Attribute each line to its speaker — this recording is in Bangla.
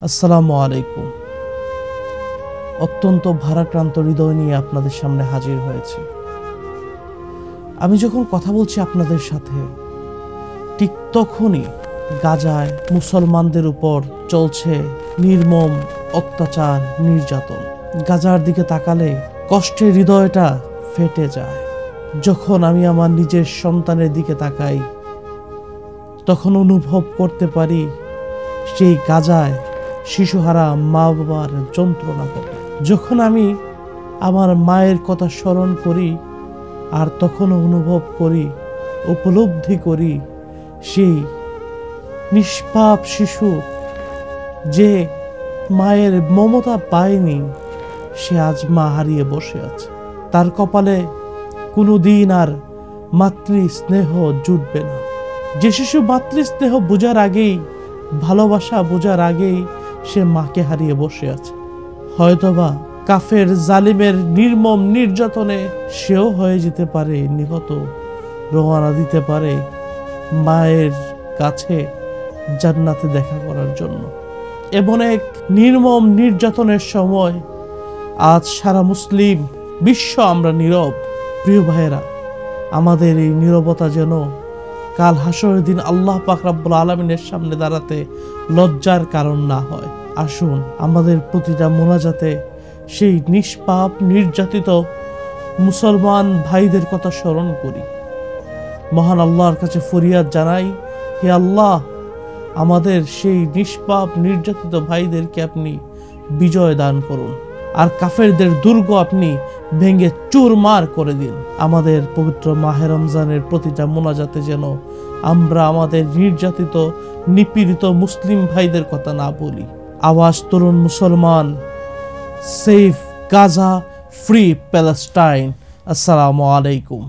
Speaker 1: আসসালামু আলাইকুম। অত্যন্ত ভারাক্রান্ত হৃদয় নিয়ে আপনাদের সামনে হাজির হয়েছি। আমি যখন কথা বলছি আপনাদের সাথে, ঠিক তখনই গাজায় মুসলমানদের উপর চলছে নির্মম অত্যাচার, নির্যাতন। গাজার দিকে তাকালে কষ্টের হৃদয়টা ফেটে যায়। যখন আমি আমার নিজের সন্তানের দিকে তাকাই, তখন অনুভব করতে পারি সেই গাজায় শিশুহারা মা বাবার যন্ত্রণা কত। যখন আমি আমার মায়ের কথা স্মরণ করি, আর তখন অনুভব করি, উপলব্ধি করি সেই নিষ্পাপ শিশু যে মায়ের মমতা পায়নি, সে আজ মা হারিয়ে বসে আছে। তার কপালে কোনোদিন আর মাতৃ স্নেহ জুটবে না। যে শিশু মাতৃ স্নেহ বোঝার আগেই, ভালোবাসা বোঝার আগেই সে মাকে হারিয়ে বসে আছে, হয়তোবা কাফের জালিমের নির্মম নির্যাতনে সেও হয়ে যেতে পারে নিহত, রওনা দিতে পারে মায়ের কাছে জান্নাতে দেখা করার জন্য। এমন এক নির্মম নির্যাতনের সময় আজ সারা মুসলিম বিশ্ব আমরা নীরব। প্রিয় ভাইয়েরা, আমাদের এই নীরবতা যেন কাল হাসরের দিন আল্লাহ পাক রব্বুল আলামিনের সামনে দাঁড়াতে লজ্জার কারণ না হয়। আসুন আমাদের প্রতিটা মোনাজাতে সেই নিষ্পাপ নির্যাতিত মুসলমান ভাইদের কথা স্মরণ করি। মহান আল্লাহর কাছে ফরিয়াদ জানাই, হে আল্লাহ, আমাদের সেই নিষ্পাপ নির্যাতিত ভাইদেরকে আপনি বিজয় দান করুন, আর কাফেরদের দুর্গ আপনি ভেঙে চুরমার করে দিন। আমাদের পবিত্র মাহে রমজানের প্রতিটা মোনাজাতে যেন আমরা আমাদের নির্যাতিত নিপীড়িত মুসলিম ভাইদের কথা না বলি। আওয়াজ তরুণ মুসলমান, সেভ গাজা, ফ্রি প্যালেস্টাইন। আসসালামু আলাইকুম।